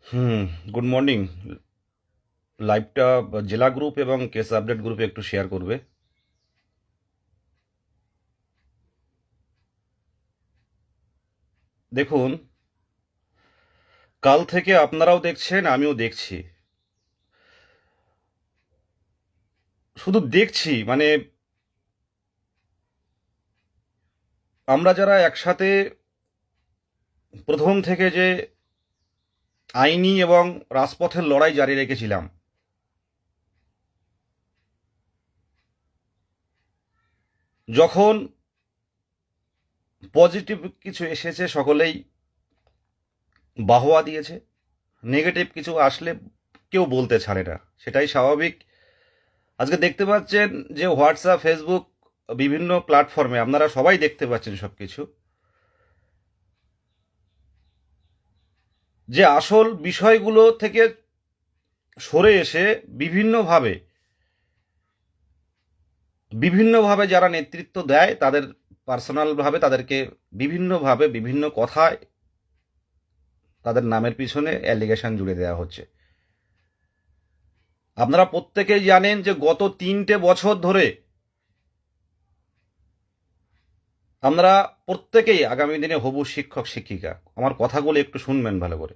হুম। Good morning. লাইভটা জেলা group এবং কেস আপডেট গ্রুপে একটু শেয়ার করবে। দেখুন, কাল থেকে আপনারাও দেখছেন, আমিও দেখছি। শুধু দেখছি মানে আমরা যারা একসাথে প্রথম থেকে যে আইনি এবং রাজপথের লড়াই জারি রেখেছিলাম, যখন পজিটিভ কিছু এসেছে সকলেই বাহবা দিয়েছে, নেগেটিভ কিছু আসলে কেউ বলতে ছাড়ে না, সেটাই স্বাভাবিক। আজকে দেখতে পাচ্ছেন যে হোয়াটসঅ্যাপ, ফেসবুক, বিভিন্ন প্ল্যাটফর্মে আপনারা সবাই দেখতে পাচ্ছেন সব কিছু, যে আসল বিষয়গুলো থেকে সরে এসে বিভিন্নভাবে বিভিন্নভাবে যারা নেতৃত্ব দেয় তাদের পার্সোনালভাবে তাদেরকে বিভিন্নভাবে বিভিন্ন কথায় তাদের নামের পিছনে অ্যালিগেশন জুড়ে দেওয়া হচ্ছে। আপনারা প্রত্যেকেই জানেন যে গত 3টে বছর ধরে আমরা প্রত্যেকেই আগামী দিনে হবু শিক্ষক শিক্ষিকা। আমার কথাগুলো একটু শুনবেন ভালো করে।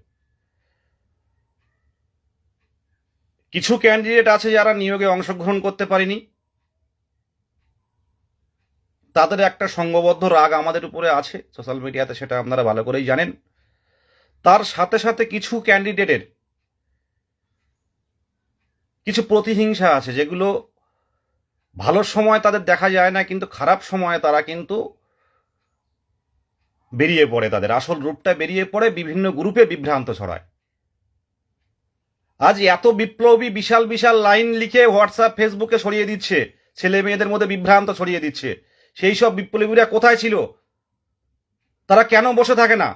কিছু ক্যান্ডিডেট আছে যারা নিয়োগে অংশগ্রহণ করতে পারেনি, তাদের একটা সংঘবদ্ধ রাগ আমাদের উপরে আছে সোশ্যাল মিডিয়াতে, সেটা আপনারা ভালো করেই জানেন। তার সাথে সাথে কিছু ক্যান্ডিডেটের কিছু প্রতিহিংসা আছে, যেগুলো ভালো সময় তাদের দেখা যায় না, কিন্তু খারাপ সময়ে তারা কিন্তু বেরিয়ে পড়ে, তাদের আসল রূপটা বেরিয়ে পড়ে, বিভিন্ন গ্রুপে বিভ্রান্ত ছড়ায়। আজ এত বিপ্লবী বিশাল বিশাল লাইন লিখে হোয়াটসঅ্যাপ, ফেসবুকে ছড়িয়ে দিচ্ছে, ছেলে মেয়েদের মধ্যে বিভ্রান্ত ছড়িয়ে দিচ্ছে। সেই সব বিপ্লবীরা কোথায় ছিল? তারা কেন বসে থাকে না?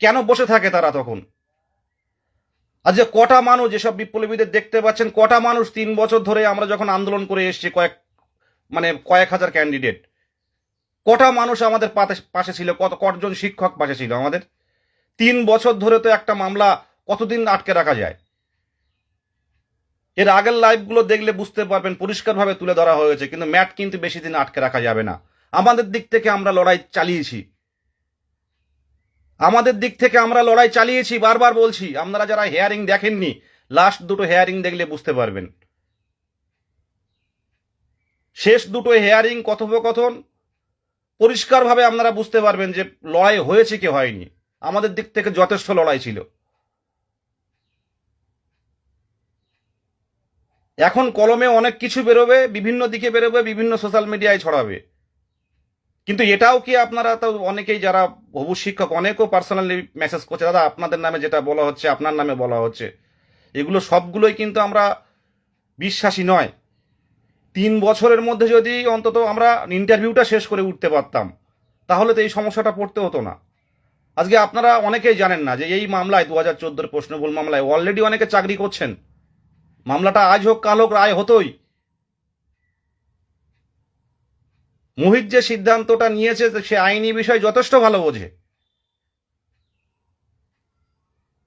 কেন বসে থাকে তারা তখন? আজ যে কটা মানুষ, যেসব বিপ্লবীদের দেখতে পাচ্ছেন, কটা মানুষ 3 বছর ধরে আমরা যখন আন্দোলন করে এসেছি, কয়েক হাজার ক্যান্ডিডেট, কটা মানুষ আমাদের পাশে ছিল, কতজন শিক্ষক পাশে ছিল আমাদের? 3 বছর ধরে তো একটা মামলা কতদিন আটকে রাখা যায়? এর আগের লাইভগুলো দেখলে বুঝতে পারবেন, পরিষ্কারভাবে তুলে ধরা হয়েছে, কিন্তু ম্যাট কিন্তু বেশি দিন আটকে রাখা যাবে না। আমাদের দিক থেকে আমরা লড়াই চালিয়েছি, আমাদের দিক থেকে আমরা লড়াই চালিয়েছি, বারবার বলছি। আপনারা যারা হেয়ারিং দেখেননি, লাস্ট দুটো হেয়ারিং দেখলে বুঝতে পারবেন। শেষ দুটো হেয়ারিং, কথোপকথন, পরিষ্কারভাবে আপনারা বুঝতে পারবেন যে লড়াই হয়েছে কি হয়নি। আমাদের দিক থেকে যথেষ্ট লড়াই ছিল। এখন কলমে অনেক কিছু বেরোবে, বিভিন্ন দিকে বেরোবে, বিভিন্ন সোশ্যাল মিডিয়ায় ছড়াবে, কিন্তু এটাও কি আপনারা তো অনেকেই যারা হবু শিক্ষক, অনেকেও পার্সোনালি মেসেজ করছে, দাদা আপনাদের নামে যেটা বলা হচ্ছে, আপনার নামে বলা হচ্ছে, এগুলো সবগুলোই কিন্তু আমরা বিশ্বাসী নয়। 3 বছরের মধ্যে যদি অন্তত আমরা ইন্টারভিউটা শেষ করে উঠতে পারতাম, তাহলে তো এই সমস্যাটা পড়তে হতো না। আজকে আপনারা অনেকেই জানেন না যে এই মামলায়, 2014 প্রশ্নবুল মামলায় অলরেডি অনেকে চাকরি করছেন। মামলাটা আজ হোক কাল হোক রায় হতোই। মোহিত যে সিদ্ধান্তটা নিয়েছে, সে আইনি বিষয় যথেষ্ট ভালো বোঝে।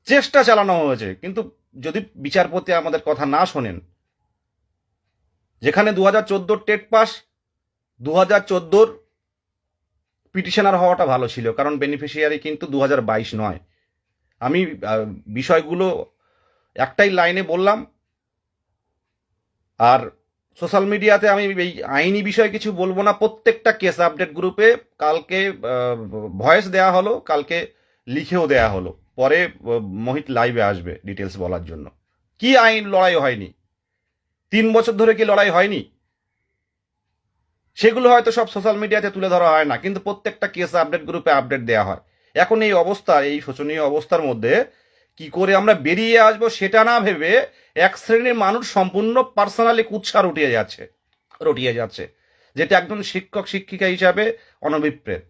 চেষ্টা চালানো হয়েছে, কিন্তু যদি বিচারপতি আমাদের কথা না শোনেন, যেখানে 2014 টেট পাস, 2014 পিটিশনার হওয়াটা ভালো ছিল, কারণ বেনিফিশিয়ারি কিন্তু 2022 নয়। আমি বিষয়গুলো একটাই লাইনে বললাম। আর সোশ্যাল মিডিয়াতে আমি এই আইনি বিষয়ে কিছু বলবো না। প্রত্যেকটা কেস আপডেট গ্রুপে কালকে ভয়েস দেয়া হলো, কালকে লিখেও দেয়া হলো। পরে মোহিত লাইভে আসবে ডিটেলস বলার জন্য। কি আইন লড়াই হয়নি? 3 বছর ধরে কি লড়াই হয়নি? সেগুলো হয়তো সব সোশ্যাল মিডিয়াতে তুলে ধরা হয় না, কিন্তু প্রত্যেকটা কেস আপডেট গ্রুপে আপডেট দেওয়া হয়। এখন এই অবস্থা, এই শোচনীয় অবস্থার মধ্যে কি করে আমরা বেরিয়ে আসবো সেটা না ভেবে এক শ্রেণীর মানুষ সম্পূর্ণ পার্সোনালি কুৎসা রটিয়ে যাচ্ছে, যেটা একজন শিক্ষক শিক্ষিকা হিসাবে অনভিপ্রেত।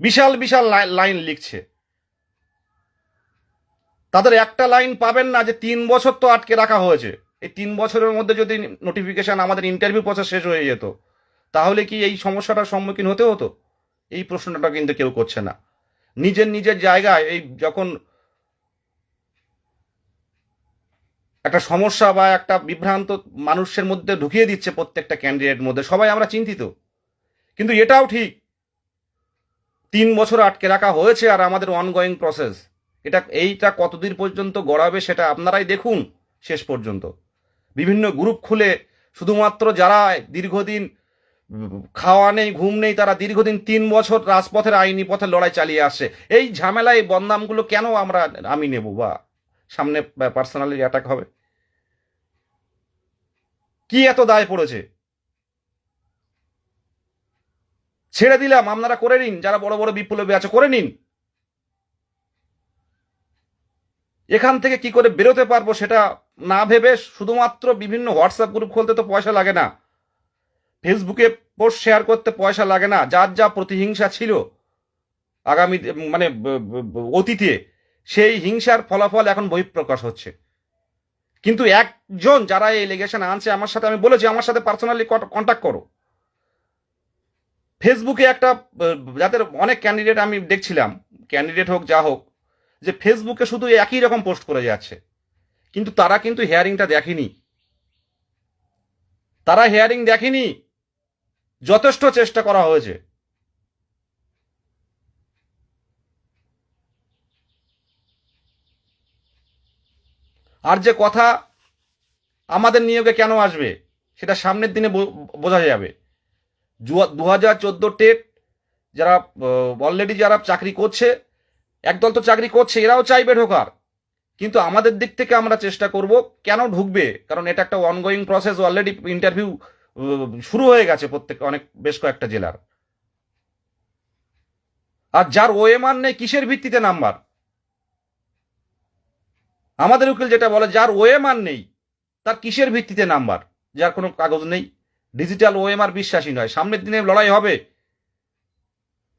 বিশাল বিশাল লাইন লিখছে, তাদের একটা লাইন পাবেন না যে 3 বছর তো আটকে রাখা হয়েছে। এই 3 বছরের মধ্যে যদি নোটিফিকেশন, আমাদের ইন্টারভিউ প্রসেস শেষ হয়ে যেত, তাহলে কি এই সমস্যাটার সম্মুখীন হতে হতো? এই প্রশ্নটা কিন্তু কেউ করছে না। নিজের নিজের জায়গায় এই যখন একটা সমস্যা বা একটা বিভ্রান্ত মানুষের মধ্যে ঢুকিয়ে দিচ্ছে প্রত্যেকটা ক্যান্ডিডেট মধ্যে। সবাই আমরা চিন্তিত, কিন্তু এটাও ঠিক 3 বছর আটকে রাখা হয়েছে আর আমাদের অনগোয়িং প্রসেস। এইটা কতদিন পর্যন্ত গড়াবে সেটা আপনারাই দেখুন শেষ পর্যন্ত। বিভিন্ন গ্রুপ খুলে শুধুমাত্র যারা দীর্ঘদিন খাওয়া নেই ঘুম নেই তারা দীর্ঘদিন 3 বছর রাজপথের আইনি পথে লড়াই চালিয়ে আসছে, এই ঝামেলায় বদনামগুলো কেন আমি নেব বা সামনে পার্সোনালি অ্যাটাক হবে? কি এত দায় পড়েছে? ছেড়ে দিলাম, আপনারা করে নিন, যারা বড় বড় বিপ্লবী আছে করে নিন। এখান থেকে কি করে বেরোতে পারবো সেটা না ভেবে শুধুমাত্র বিভিন্ন হোয়াটসঅ্যাপ গ্রুপ খুলতে তো পয়সা লাগে না, ফেসবুকে পোস্ট শেয়ার করতে পয়সা লাগে না, যার যা প্রতিহিংসা ছিল আগামী মানে অতীতে সেই হিংসার ফলাফল এখন বহিঃপ্রকাশ হচ্ছে। কিন্তু একজন যারা এই এলিগেশন আনছে আমার সাথে, আমি বলেছি আমার সাথে পার্সোনালি কন্ট্যাক্ট করো। ফেসবুকে একটা যাদের অনেক ক্যান্ডিডেট আমি দেখছিলাম, ক্যান্ডিডেট হোক যা হোক, যে ফেসবুকে শুধু একই রকম পোস্ট করে যাচ্ছে, কিন্তু তারা কিন্তু হেয়ারিংটা দেখেনি, তারা হেয়ারিং দেখেনি। যথেষ্ট চেষ্টা করা হয়েছে। আর যে কথা আমাদের নিয়োগে কেন আসবে সেটা সামনের দিনে বোঝা যাবে। 2014 টেট যারা অলরেডি যারা চাকরি করছে, একদল তো চাকরি করছে, এরাও চাইবে ঢোকার, কিন্তু আমাদের দিক থেকে আমরা চেষ্টা করব কেন ঢুকবে, কারণ এটা একটা অনগোয়িং প্রসেস। অলরেডি ইন্টারভিউ শুরু হয়ে গেছে বেশ কয়েকটা জেলার। আর যার ওএমআর নেই কিসের ভিত্তিতে নাম্বার? আমাদের উকিল যেটা বলে যার ওএমআর নেই তার কিসের ভিত্তিতে নাম্বার? যার কোনো কাগজ নেই। ডিজিটাল ওএমআর বিশ্বাসী নয়। সামনের দিনে লড়াই হবে।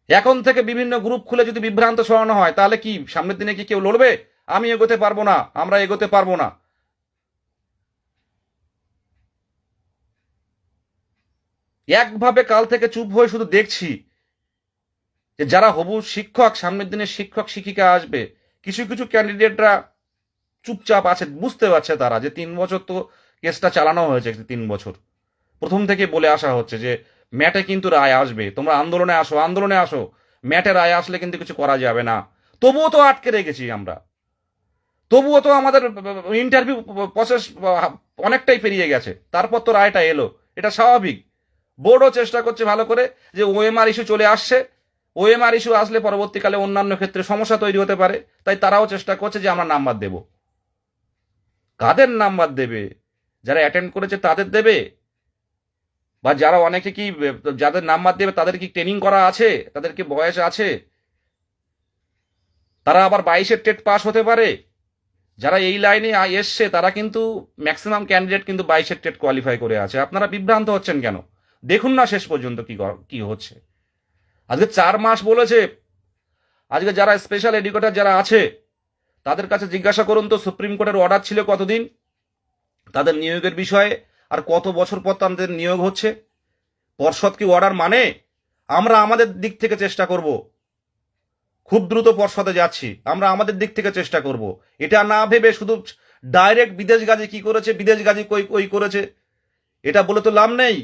এখন থেকে বিভিন্ন গ্রুপ খুলে যদি বিভ্রান্ত ছড়ানো হয় তাহলে কি সামনের দিনে কি কেউ লড়বে? আমি এগোতে পারবো না, আমরা এগোতে পারবো না। একভাবে কাল থেকে চুপ হয়ে শুধু দেখছি যে যারা হবু শিক্ষক, সামনের দিনে শিক্ষক শিক্ষিকা আসবে, কিছু কিছু ক্যান্ডিডেটরা চুপচাপ আছে, বুঝতে পারছে তারা যে 3 বছর তো কেসটা চালানো হয়েছে, 3 বছর প্রথম থেকে বলে আসা হচ্ছে যে ম্যাটে কিন্তু রায় আসবে, তোমরা আন্দোলনে আসো, আন্দোলনে আসো, ম্যাটে রায় আসলে কিন্তু কিছু করা যাবে না। তবুও তো আটকে রেখেছি আমরা, তবুও তো আমাদের ইন্টারভিউ প্রসেস অনেকটাই পেরিয়ে গেছে, তারপর তো রায়টা এলো। এটা স্বাভাবিক। বোর্ডও চেষ্টা করছে ভালো করে যে ওএমআর ইস্যু চলে আসছে, ওএমআর ইস্যু আসলে পরবর্তীকালে অন্যান্য ক্ষেত্রে সমস্যা তৈরি হতে পারে, তাই তারাও চেষ্টা করছে যে আমরা নাম্বার দেব। কাদের নাম্বার দেবে? যারা অ্যাটেন্ড করেছে তাদের দেবে, বা যারা অনেকে কি যাদের নাম্বার দেবে তাদের কি ট্রেনিং করা আছে, তাদের কি বয়স আছে, তারা আবার 22-এর টেট পাস হতে পারে? যারা এই লাইনে এসছে তারা কিন্তু ম্যাক্সিমাম ক্যান্ডিডেট কিন্তু 22-এর টেট কোয়ালিফাই করে আছে। আপনারা বিভ্রান্ত হচ্ছেন কেন? দেখুন না শেষ পর্যন্ত কি হচ্ছে। আজকে 4 মাস বলেছে। আজকে যারা স্পেশাল এডুকেটর যারা আছে তাদের কাছে জিজ্ঞাসা করুন তো সুপ্রিম কোর্টের অর্ডার ছিল কতদিন তাদের নিয়োগের বিষয়ে, আর কত বছর পর তাদের নিয়োগ হচ্ছে? পর্ষদ কি অর্ডার মানে? আমরা আমাদের দিক থেকে চেষ্টা করব, খুব দ্রুত পর্ষদে যাচ্ছি, আমরা আমাদের দিক থেকে চেষ্টা করব। এটা না ভেবে শুধু ডাইরেক্ট বিদেশ গাজী কি করেছে, বিদেশ গাজী কই করেছে, এটা বলে তো লাভ নেই।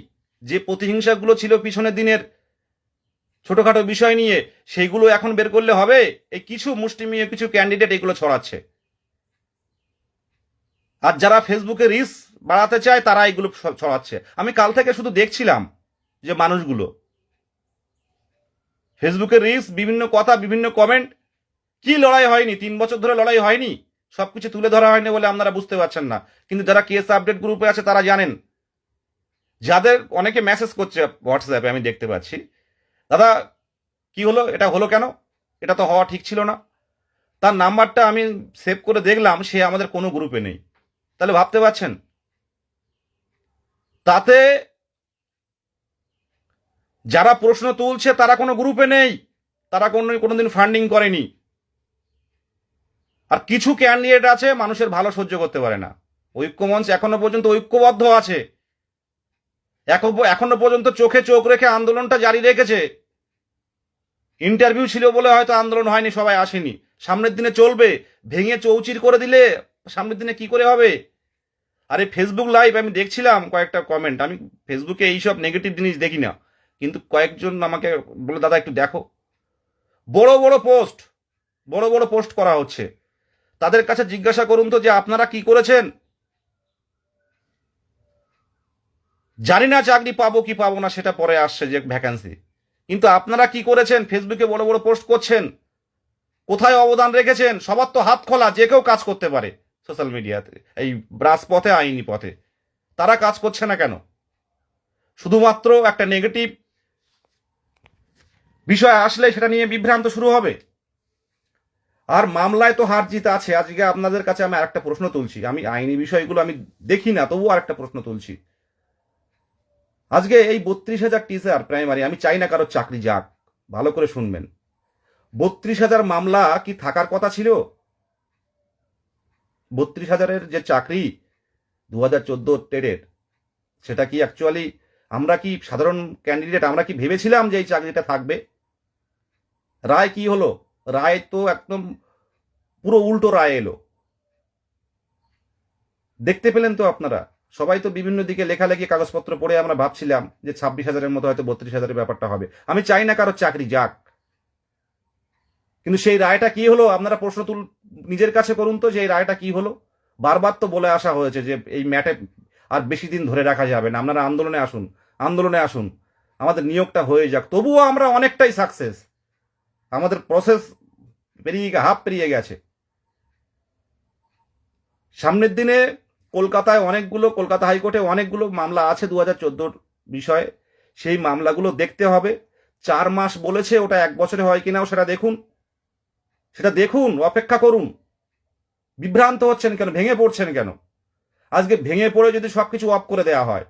যে প্রতিহিংসাগুলো ছিল পিছনের দিনের ছোটখাটো বিষয় নিয়ে, সেইগুলো এখন বের করলে হবে? এই কিছু মুষ্টিমেয় কিছু ক্যান্ডিডেট এগুলো ছড়াচ্ছে, আর যারা ফেসবুকে রিচ বাড়াতে চায় তারা এগুলো ছড়াচ্ছে। আমি কাল থেকে শুধু দেখছিলাম যে মানুষগুলো ফেসবুকে রিচ, বিভিন্ন কথা, বিভিন্ন কমেন্ট। কি লড়াই হয়নি? 3 বছর ধরে লড়াই হয়নি? সবকিছু তুলে ধরা হয়নি বলে আপনারা বুঝতে পারছেন না, কিন্তু যারা কেস আপডেট গ্রুপে আছে তারা জানেন। যাদের অনেকে মেসেজ করছে হোয়াটসঅ্যাপে আমি দেখতে পাচ্ছি, দাদা কি হলো, এটা হলো কেন, এটা তো হওয়া ঠিক ছিল না। তার নাম্বারটা আমি সেভ করে দেখলাম সে আমাদের কোনো গ্রুপে নেই। তাহলে ভাবতে পারছেন? তাতে যারা প্রশ্ন তুলছে তারা কোনো গ্রুপে নেই, তারা কোনোদিন ফান্ডিং করেনি। আর কিছু ক্যান্ডিডেট আছে মানুষের ভালো সহ্য করতে পারে না। ঐক্যমঞ্চ এখনো পর্যন্ত ঐক্যবদ্ধ আছে, এখনো পর্যন্ত চোখে চোখ রেখে আন্দোলনটা জারি রেখেছে। ইন্টারভিউ ছিল বলে হয়তো আন্দোলন হয়নি, সবাই আসেনি। সামনের দিনে চলবে। ভেঙে চৌচির করে দিলে সামনের দিনে কি করে হবে? আরে ফেসবুক লাইভ আমি দেখছিলাম কয়েকটা কমেন্ট, আমি ফেসবুকে এইসব নেগেটিভ জিনিস দেখি না, কিন্তু কয়েকজন আমাকে বলে দাদা একটু দেখো, বড় বড় পোস্ট, বড় বড় পোস্ট করা হচ্ছে। তাদের কাছে জিজ্ঞাসা করুন তো যে আপনারা কি করেছেন। জানি না চাকরি পাবো কি পাবো না, সেটা পরে আসছে যে ভ্যাকান্সি, কিন্তু আপনারা কি করেছেন? ফেসবুকে বড় বড় পোস্ট করছেন, কোথায় অবদান রেখেছেন? সবার তো হাত খোলা, যে কেউ কাজ করতে পারে সোশ্যাল মিডিয়াতে, এই রাজপথে, আইনি পথে। তারা কাজ করছে না কেন? শুধুমাত্র একটা নেগেটিভ বিষয় আসলে সেটা নিয়ে বিভ্রান্ত শুরু হবে। আর মামলায় তো হার জিত আছে। আজকে আপনাদের কাছে আমি আরেকটা প্রশ্ন তুলছি, আমি আইনি বিষয়গুলো আমি দেখি না, তবুও আরেকটা প্রশ্ন তুলছি। আজকে এই 32,000 টিচার প্রাইমারি, আমি চাই না কারো চাকরি যাক, ভালো করে শুনবেন, 32,000 মামলা কি থাকার কথা ছিল? 32,000-এর যে চাকরি 2014 টেটের, সেটা কি অ্যাকচুয়ালি আমরা কি সাধারণ ক্যান্ডিডেট আমরা কি ভেবেছিলাম যে এই চাকরিটা থাকবে? রায় কি হলো? রায় তো একদম পুরো উল্টো রায় এলো। দেখতে পেলেন তো আপনারা, সবাই তো বিভিন্ন দিকে লেখালেখি কাগজপত্র পড়ে আমরা ভাবছিলাম যে 26,000-এর মতো হয়তো 32,000-এর ব্যাপারটা হবে। আমি চাই না কারো চাকরি যাক, কিন্তু সেই রায়টা কি হলো? আপনারা প্রশ্ন নিজের কাছে করুন তো যে এই রায়টা কি হলো। বারবার তো বলে আসা হয়েছে যে এই ম্যাটে আর বেশি দিন ধরে রাখা যাবে না, আপনারা আন্দোলনে আসুন, আন্দোলনে আসুন, আমাদের নিয়োগটা হয়ে যাক। তবুও আমরা অনেকটাই সাকসেস, আমাদের প্রসেস হাফ পেরিয়ে গেছে। সামনের দিনে কলকাতায় অনেকগুলো, কলকাতা হাইকোর্টে অনেকগুলো মামলা আছে 2014 বিষয়ে, সেই মামলাগুলো দেখতে হবে। 4 মাস বলেছে, ওটা 1 বছরে হয় কিনাও সেটা দেখুন, সেটা দেখুন, অপেক্ষা করুন। বিভ্রান্ত হচ্ছেন কেন? ভেঙে পড়ছেন কেন? আজকে ভেঙে পড়ে যদি সবকিছু অফ করে দেওয়া হয়,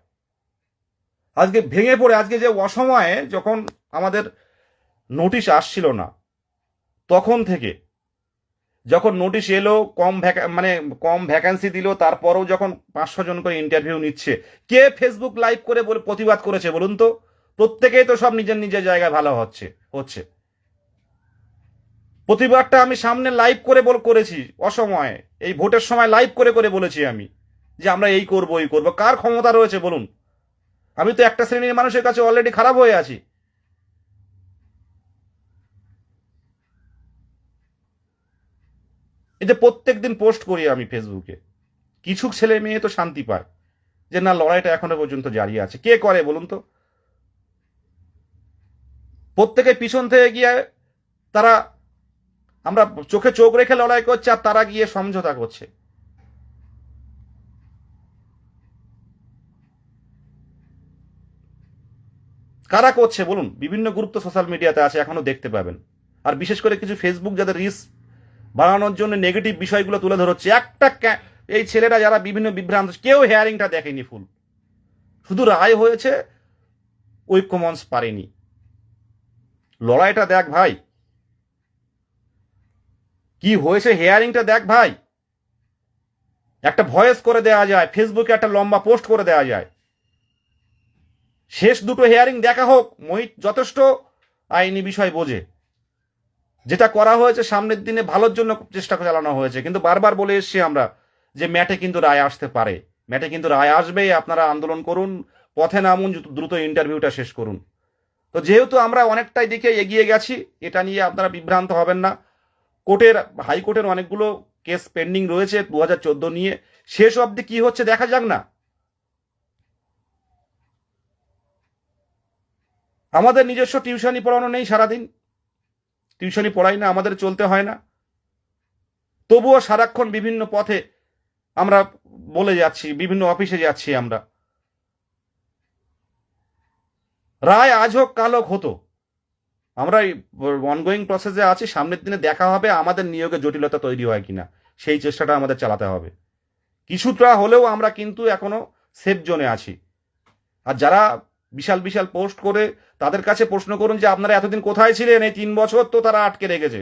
আজকে ভেঙে পড়ে, আজকে যে অসময়ে যখন আমাদের নোটিশ আসছিল না, তখন থেকে যখন নোটিশ এলো, কম ভ্যাকান্সি দিল, তারপরেও যখন 500 জন করে ইন্টারভিউ নিচ্ছে, কে ফেসবুক লাইভ করে বলে প্রতিবাদ করেছে বলুন তো? প্রত্যেকেই তো সব নিজের নিজের জায়গায় ভালো হচ্ছে। প্রতিবাদটা আমি সামনে লাইভ করে করেছি অসময়ে, এই ভোটের সময় লাইভ করে করে বলেছি আমি যে আমরা এই করব এই করব। কার ক্ষমতা রয়েছে বলুন? আমি তো একটা শ্রেণীর মানুষের কাছে অলরেডি খারাপ হয়ে আছি। এই যে প্রত্যেক দিন পোস্ট করি আমি ফেসবুকে, কিছু ছেলে মেয়ে তো শান্তি পায় যে না, লড়াইটা এখনো পর্যন্ত জারি আছে। কে করে বলুন তো? প্রত্যেকে পিছন থেকে গিয়ে তারা, আমরা চোখে চোখ রেখে লড়াই করছে, আর তারা গিয়ে সমঝোতা করছে। কারা করছে বলুন? বিভিন্ন গ্রুপ তো সোশ্যাল মিডিয়াতে আছে, এখনো দেখতে পাবেন। আর বিশেষ করে কিছু ফেসবুক যাদের রিস্ক বাড়ানোর জন্য নেগেটিভ বিষয়গুলো তুলে ধরছে। এই ছেলেরা যারা বিভিন্ন বিভ্রান্ত, কেউ হেয়ারিংটা দেখেনি ফুল, শুধু রায় হয়েছে, ঐক্যমঞ্চ পারেনি। লড়াইটা দেখ ভাই, কি হয়েছে, হেয়ারিংটা দেখ ভাই। একটা ভয়েস করে দেওয়া যায়, ফেসবুকে একটা লম্বা পোস্ট করে দেওয়া যায়। শেষ দুটো হেয়ারিং দেখা হোক। মোহিত যথেষ্ট আইনি বিষয় বোঝে, যেটা করা হয়েছে সামনের দিনে ভালোর জন্য চেষ্টা চালানো হয়েছে। কিন্তু বারবার বলে এসছি আমরা যে ম্যাটে কিন্তু রায় আসতে পারে, ম্যাটে কিন্তু রায় আসবেই, আপনারা আন্দোলন করুন, পথে নামুন, দ্রুত ইন্টারভিউটা শেষ করুন। তো যেহেতু আমরা অনেকটাই দিকে এগিয়ে গেছি, এটা নিয়ে আপনারা বিভ্রান্ত হবেন না। হাইকোর্টের অনেকগুলো কেস পেন্ডিং রয়েছে 2014 নিয়ে, শেষ অবধি কি হচ্ছে দেখা যাক না। আমাদের নিজস্ব টিউশনি পড়ানো নেই, সারাদিন টিউশনি পড়াই না, আমাদের চলতে হয় না, তবুও সারাক্ষণ বিভিন্ন পথে আমরা বলে যাচ্ছি, বিভিন্ন অফিসে যাচ্ছি আমরা। রায় আজ হোক কাল হোক হতো, আমরা অনগোয়িং প্রসেসে আছি। সামনের দিনে দেখা হবে আমাদের নিয়োগে জটিলতা তৈরি হয় কিনা, সেই চেষ্টাটা আমাদের চালাতে হবে। কিছুটা হলেও আমরা কিন্তু এখনো সেফ জোনে আছি। আর যারা বিশাল বিশাল পোস্ট করে, তাদের কাছে প্রশ্ন করুন যে আপনারা এতদিন কোথায় ছিলেন? এই 3 বছর তো তারা আটকে রেখেছে।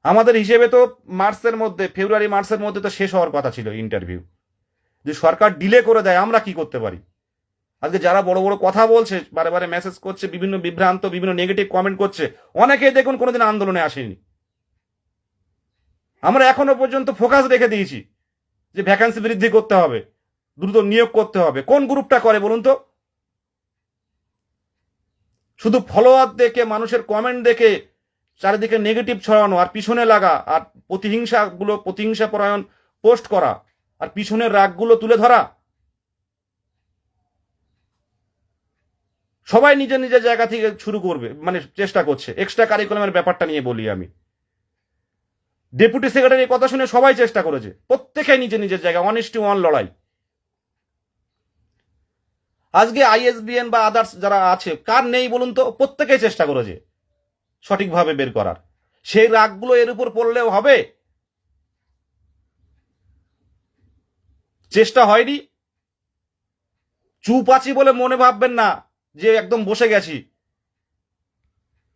আমাদের হিসেবে তো ফেব্রুয়ারি মার্চের মধ্যে তো শেষ হওয়ার কথা ছিল ইন্টারভিউ। যদি সরকার ডিলে করে দেয়, আমরা কি করতে পারি? আজকে যারা বড় বড় কথা বলছে, বারে বারে মেসেজ করছে, বিভিন্ন বিভ্রান্ত, বিভিন্ন নেগেটিভ কমেন্ট করছে, অনেকেই দেখুন কোনোদিন আন্দোলনে আসেনি। আমরা এখনো পর্যন্ত ফোকাস রেখে দিয়েছি যে ভ্যাকান্সি বৃদ্ধি করতে হবে, দ্রুত নিয়োগ করতে হবে? কোন গ্রুপটা করে বলুন তো? শুধু ফলোয়ার দেখে, মানুষের কমেন্ট দেখে চারিদিকে নেগেটিভ ছড়ানো, আর পিছনে লাগা, আর প্রতিহিংসা পরায়ণ পোস্ট করা, আর পিছনের রাগগুলো তুলে ধরা। সবাই নিজের নিজের জায়গা থেকে শুরু করবে, মানে চেষ্টা করছে। এক্সট্রা কারিকুলামের ব্যাপারটা নিয়ে বলি আমি, ডেপুটি সেক্রেটারির কথা শুনে সবাই চেষ্টা করেছে, প্রত্যেকে নিজের নিজের জায়গা, 1:1 লড়াই। আজকে আইএসবিএন বা আদার্স যারা আছে, কার নেই বলুন তো? প্রত্যেকেই চেষ্টা করেছে সঠিকভাবে বের করার। সেই রাগগুলো এর উপর পড়লেও হবে? চেষ্টা হয়নি। চুপ আছি বলে মনে ভাববেন না যে একদম বসে গেছি।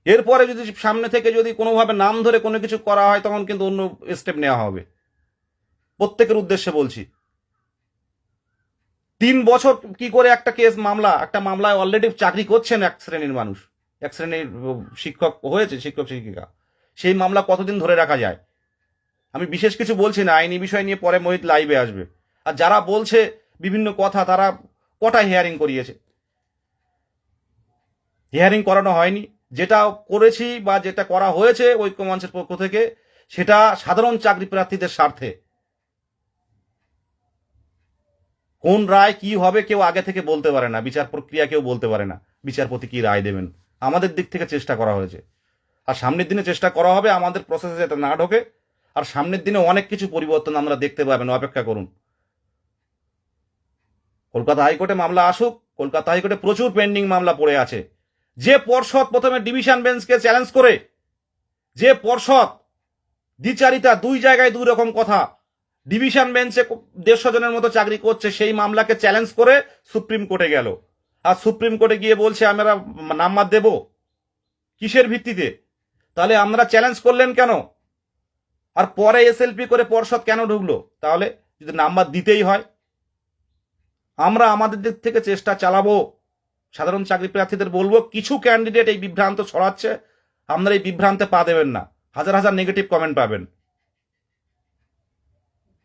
এরপরে যদি সামনে থেকে যদি কোনোভাবে নাম ধরে কোনো কিছু করা হয়, তখন কিন্তু অন্য স্টেপ নেওয়া হবে। প্রত্যেকের উদ্দেশ্যে বলছি। 3 বছর কি করে একটা মামলায় অলরেডি চাকরি করছেন এক শ্রেণীর মানুষ, এক শ্রেণীর শিক্ষক হয়েছে, শিক্ষক শিক্ষিকা, সেই মামলা কতদিন ধরে রাখা যায়? আমি বিশেষ কিছু বলছি না, আইনি বিষয় নিয়ে পরে মোহিত লাইভে আসবে। আর যারা বলছে বিভিন্ন কথা, তারা কটা হিয়ারিং করিয়েছে? হিয়ারিং করানো হয়নি। যেটা করেছি বা যেটা করা হয়েছে ঐক্য মঞ্চের পক্ষ থেকে, সেটা সাধারণ চাকরি প্রার্থীদের স্বার্থে। কোন রায় কি হবে কেউ আগে থেকে বলতে পারে না, বিচার প্রক্রিয়া কেউ বলতে পারে না বিচারপতি কি রায় দেবেন। আমাদের দিক থেকে চেষ্টা করা হয়েছে, আর সামনের দিনে চেষ্টা করা হবে আমাদের প্রসেসে যাতে না ঢোকে। আর সামনের দিনে অনেক কিছু পরিবর্তন আমরা দেখতে পাবেন, অপেক্ষা করুন। কলকাতা হাইকোর্টে মামলা আসুক। কলকাতা হাইকোর্টে প্রচুর পেন্ডিং মামলা পড়ে আছে। যে পর্ষদ প্রথমে ডিভিশন বেঞ্চকে চ্যালেঞ্জ করে, যে পর্ষদ দ্বিচারিতা, দুই জায়গায় দুই রকম কথা, ডিভিশন বেঞ্চে 150 জনের মতো চাকরি করছে, সেই মামলাকে চ্যালেঞ্জ করে সুপ্রিম কোর্টে গেল। আর সুপ্রিম কোর্টে গিয়ে বলছে আমরা নাম্বার দেব। কিসের ভিত্তিতে? তাহলে আমরা চ্যালেঞ্জ করলেন কেন? আর পরে এসএলপি করে পর্ষদ কেন ঢুকলো? তাহলে যদি নাম্বার দিতেই হয়, আমরা আমাদের দিক থেকে চেষ্টা চালাবো। সাধারণ চাকরি প্রার্থীদের বলবো, কিছু ক্যান্ডিডেট এই বিভ্রান্ত ছড়াচ্ছে, আপনারা এই বিভ্রান্তে পা দেবেন না। হাজার হাজার নেগেটিভ কমেন্ট পাবেন,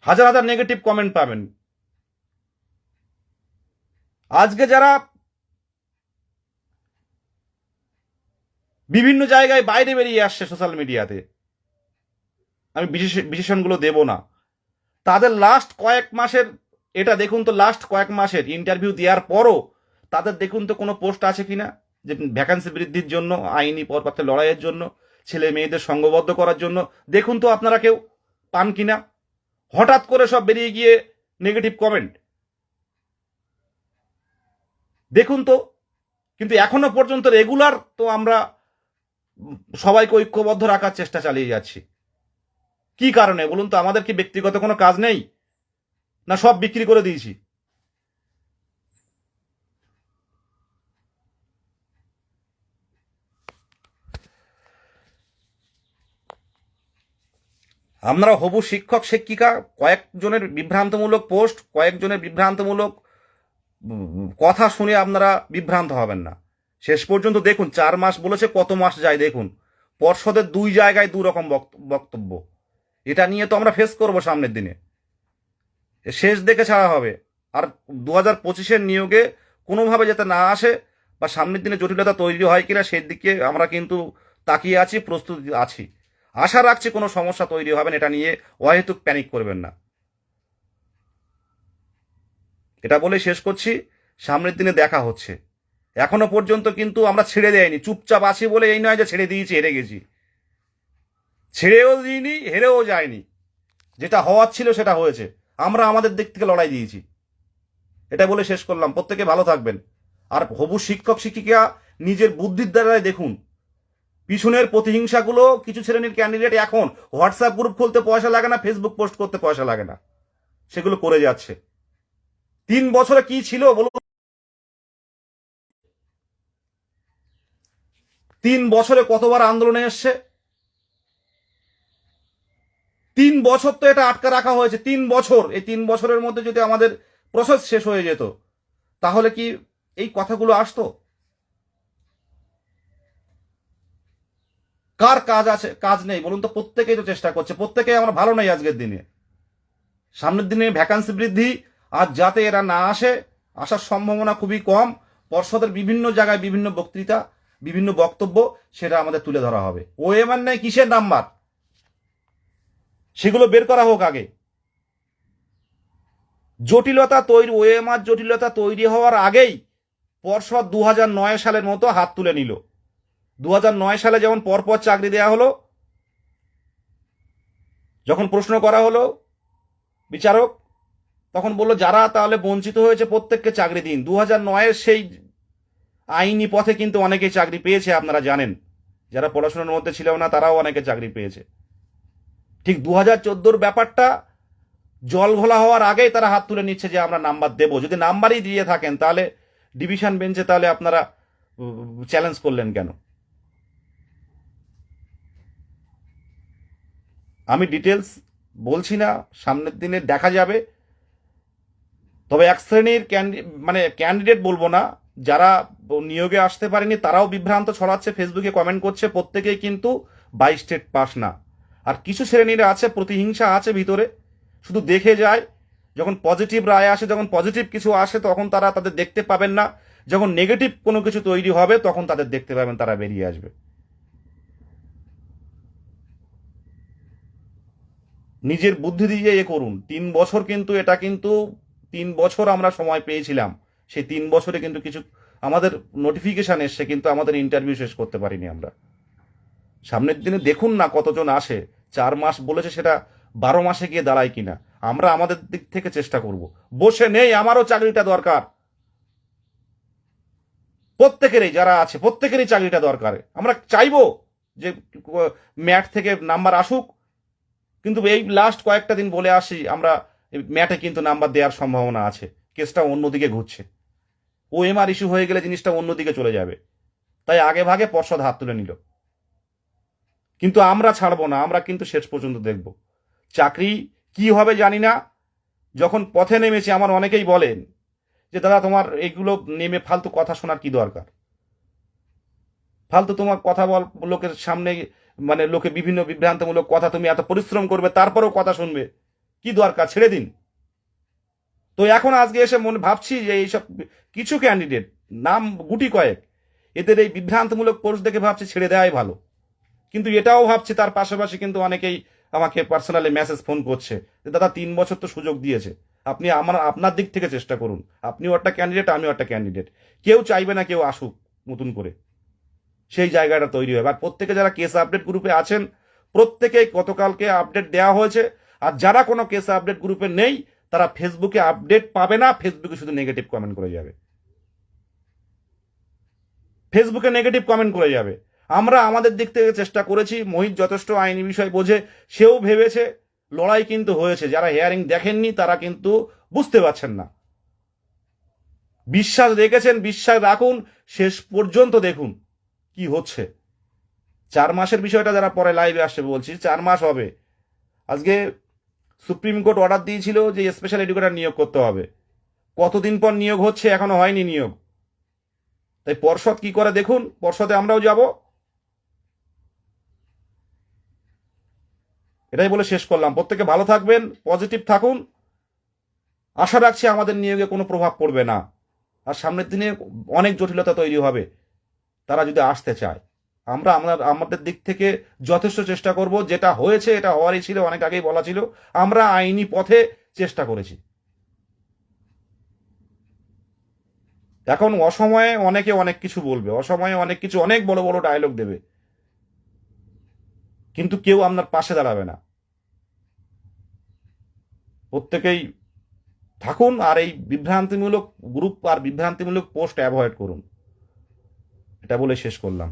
হাজার হাজার নেগেটিভ কমেন্ট পাবেন। আজকে যারা বিভিন্ন জায়গায় বাইরে বেরিয়ে আসছে সোশ্যাল মিডিয়াতে, আমি বিশেষণগুলো দেব না, তাদের লাস্ট কয়েক মাসের, এটা দেখুন তো, লাস্ট কয়েক মাসের ইন্টারভিউ দেওয়ার পরও তাদের দেখুন তো কোনো পোস্ট আছে কিনা যে ভ্যাকান্সি বৃদ্ধির জন্য, আইনি পরপথে লড়াইয়ের জন্য, ছেলে মেয়েদের সঙ্গবদ্ধ করার জন্য। দেখুন তো আপনারা কেউ পান কিনা? হঠাৎ করে সব বেরিয়ে গিয়ে নেগেটিভ কমেন্ট দেখুন তো। কিন্তু এখনো পর্যন্ত রেগুলার তো আমরা সবাইকে ঐক্যবদ্ধ রাখার চেষ্টা চালিয়ে যাচ্ছি। কি কারণে বলুন তো? আমাদের কি ব্যক্তিগত কোনো কাজ নেই, না সব বিক্রি করে দিয়েছি? আমরা হবু শিক্ষক শিক্ষিকা, কয়েকজনের বিভ্রান্তমূলক পোস্ট, কয়েকজনের বিভ্রান্তমূলক কথা শুনে আপনারা বিভ্রান্ত হবেন না। শেষ পর্যন্ত দেখুন, 4 মাস বলেছে, কত মাস যায় দেখুন। পর্ষদের দুই জায়গায় দু রকম বক্তব্য। এটা নিয়ে তো আমরা ফেস করব সামনের দিনে, শেষ দেখে ছাড়া হবে। আর 2025-এর নিয়োগে কোনোভাবে যাতে না আসে, বা সামনের দিনে জটিলতা তৈরি হয় কিনা সেদিকে আমরা কিন্তু তাকিয়ে আছি, প্রস্তুতি আছি। আশা রাখছি কোনো সমস্যা তৈরি হবে না, এটা নিয়ে অহেতুক প্যানিক করবেন না। এটা বলে শেষ করছি, সামনের দিনে দেখা হচ্ছে। এখনো পর্যন্ত কিন্তু আমরা ছেড়ে দেয়নি, চুপচাপ আছি বলে এই নয় যে ছেড়ে দিয়েছি, হেরে গেছি। ছেড়েও দিইনি, হেরেও যায়নি। যেটা হওয়ার ছিল সেটা হয়েছে, আমরা আমাদের দিক থেকে লড়াই দিয়েছি। এটা বলে শেষ করলাম। প্রত্যেকে ভালো থাকবেন। আর হবু শিক্ষক শিক্ষিকা নিজের বুদ্ধির দ্বারাই দেখুন, পিছনের প্রতিহিংসাগুলো, কিছু শ্রেণীর ক্যান্ডিডেট এখন হোয়াটসঅ্যাপ গ্রুপ খুলতে পয়সা লাগে না, ফেসবুক পোস্ট করতে পয়সা লাগে না, সেগুলো করে যাচ্ছে। 3 বছরে কি ছিল বলুন? 3 বছরে কতবার আন্দোলনে এসছে? 3 বছর তো এটা আটকা রাখা হয়েছে। 3 বছর, এই 3 বছরের মধ্যে যদি আমাদের প্রসেস শেষ হয়ে যেত, তাহলে কি এই কথাগুলো আসতো? কার কাজ আছে, কাজ নেই বলুন তো? প্রত্যেকেই তো চেষ্টা করছে, প্রত্যেকেই আমরা ভালো নাই আজকের দিনে। সামনের দিনে ভ্যাকান্সি বৃদ্ধি, আর যাতে এরা না আসে, আসার সম্ভাবনা খুবই কম। পর্ষদের বিভিন্ন জায়গায় বিভিন্ন বক্তৃতা, বিভিন্ন বক্তব্য, সেটা আমাদের তুলে ধরা হবে। ওএমআর নেই কিসের নাম্বার, সেগুলো বের করা হোক আগে। জটিলতা তৈরি, ওএমআর জটিলতা তৈরি হওয়ার আগেই পর্ষদ 2009 সালের মতো হাত তুলে নিল। 2009 সালে যেমন পরপর চাকরি দেয়া হলো, যখন প্রশ্ন করা হলো বিচারক, তখন বলল যারা তাহলে বঞ্চিত হয়েছে প্রত্যেককে চাকরি দিন। 2009-এর সেই আইনি পথে কিন্তু অনেকেই চাকরি পেয়েছে, আপনারা জানেন। যারা পড়াশোনার মধ্যে ছিল না তারাও অনেকে চাকরি পেয়েছে। ঠিক 2014-র ব্যাপারটা জল ঘোলা হওয়ার আগেই তারা হাত তুলে নিচ্ছে যে আমরা নাম্বার দেব। যদি নাম্বারই দিয়ে থাকেন তাহলে ডিভিশন বেঞ্চে তাহলে আপনারা চ্যালেঞ্জ করলেন কেন? আমি ডিটেলস বলছি না, সামনের দিনে দেখা যাবে। তবে এক শ্রেণীর ক্যান্ডিডেট বলবো না, যারা নিয়োগে আসতে পারেনি তারাও বিভ্রান্ত ছড়াচ্ছে, ফেসবুকে কমেন্ট করছে। প্রত্যেকেই কিন্তু 22 স্টেট পাস না। আর কিছু শ্রেণীর আছে, প্রতিহিংসা আছে ভিতরে, শুধু দেখে যায়। যখন পজিটিভ রায় আসে, যখন পজিটিভ কিছু আসে, তখন তারা তাদের দেখতে পাবেন না। যখন নেগেটিভ কোনো কিছু তৈরি হবে তখন তাদের দেখতে পাবেন, তারা বেরিয়ে আসবে। নিজের বুদ্ধি দিয়ে করুন। 3 বছর কিন্তু এটা কিন্তু 3 বছর আমরা সময় পেয়েছিলাম। সেই 3 বছরে কিন্তু কিছু আমাদের নোটিফিকেশন এসছে, কিন্তু আমাদের ইন্টারভিউ শেষ করতে পারিনি আমরা। সামনের দিনে দেখুন না কতজন আসে। 4 মাস বলেছে, সেটা 12 মাসে গিয়ে দাঁড়ায় কিনা। আমরা আমাদের দিক থেকে চেষ্টা করব। বসে নেই, আমারও চাকরিটা দরকার। প্রত্যেকেরই যারা আছে প্রত্যেকেরই চাকরিটা দরকার। আমরা চাইবো যে ম্যাট থেকে নাম্বার আসুক, কিন্তু এই লাস্ট কয়েকটা দিন বলে আসি আমরা, ম্যাটে কিন্তু নাম্বার দেওয়ার সম্ভাবনা আছে। কেসটা অন্যদিকে ঘুরছে। ওএমআর ইস্যু হয়ে গেলে জিনিসটা অন্যদিকে চলে যাবে। তাই আগে ভাগে পর্ষদ হাত তুলে নিল। কিন্তু আমরা ছাড়বো না, আমরা কিন্তু শেষ পর্যন্ত দেখব। চাকরি কি হবে জানি না। যখন পথে নেমেছি, আমার অনেকেই বলেন যে দাদা তোমার এগুলো নেমে ফালতু কথা শোনার কি দরকার, ফালতু তোমার কথা বল, লোকের সামনে লোকে বিভিন্ন বিভ্রান্তমূলক কথা, তুমি এত পরিশ্রম করবে তারপরেও কথা শুনবে, কি দরকার, ছেড়ে দিন। তো এখন আজকে এসে মনে ভাবছি যে এইসব কিছু ক্যান্ডিডেট, নাম গুটি কয়েক, এদের এই বিভ্রান্তমূলক পোস্ট দেখে ভাবছি ছেড়ে দেওয়াই ভালো। কিন্তু এটাও ভাবছি তার পাশাপাশি কিন্তু অনেকেই আমাকে পার্সোনালি মেসেজ ফোন করছে যে দাদা 3 বছর তো সুযোগ দিয়েছে, আপনি আপনার দিক থেকে চেষ্টা করুন। আপনিও একটা ক্যান্ডিডেট, আমিও একটা ক্যান্ডিডেট। কেউ চাইবে না কেউ আসুক নতুন করে, সেই জায়গাটা তৈরি হবে। আর প্রত্যেকে যারা কেস আপডেট গ্রুপে আছেন, প্রত্যেকেই গতকালকে আপডেট দেওয়া হয়েছে। আর যারা কোনো কেস আপডেট গ্রুপে নেই তারা ফেসবুকে আপডেট পাবে না, ফেসবুকে শুধু নেগেটিভ কমেন্ট করে যাবে, ফেসবুকে নেগেটিভ কমেন্ট করে যাবে। আমরা আমাদের দিক থেকে চেষ্টা করেছি। মোহিত যথেষ্ট আইনি বিষয় বোঝে, সেও ভেবেছে। লড়াই কিন্তু হয়েছে। যারা হিয়ারিং দেখেননি তারা কিন্তু বুঝতে পারছেন না। বিশ্বাস রেখেছেন, বিশ্বাস রাখুন, শেষ পর্যন্ত দেখুন কি হচ্ছে। 4 মাসের বিষয়টা যারা পরে লাইভে আসছে বলছি, 4 মাস হবে। আজকে সুপ্রিম কোর্ট অর্ডার দিয়েছিল যে স্পেশাল এডুকেটর নিয়োগ করতে হবে। কতদিন পর নিয়োগ হচ্ছে, এখনো হয়নি নিয়োগ। তাই পর্ষদ কি করে দেখুন, পর্ষদে আমরাও যাব। এটাই বলে শেষ করলাম। প্রত্যেকে ভালো থাকবেন, পজিটিভ থাকুন। আশা রাখছি আমাদের নিয়োগে কোনো প্রভাব পড়বে না। আর সামনের দিনে অনেক জটিলতা তৈরি হবে তারা যদি আসতে চায়। আমরা আমাদের দিক থেকে যথেষ্ট চেষ্টা করব। যেটা হয়েছে এটা হওয়ারই ছিল, অনেক আগেই বলা ছিল। আমরা আইনি পথে চেষ্টা করেছি। এখন অসময়ে অনেকে অনেক কিছু বলবে, অসময়ে অনেক কিছু, অনেক বড় বড় ডায়লগ দেবে, কিন্তু কেউ আপনার পাশে দাঁড়াবে না। প্রত্যেকেই থাকুন আর এই বিভ্রান্তিমূলক গ্রুপ আর বিভ্রান্তিমূলক পোস্ট অ্যাভয়েড করুন। এটা বলে শেষ করলাম।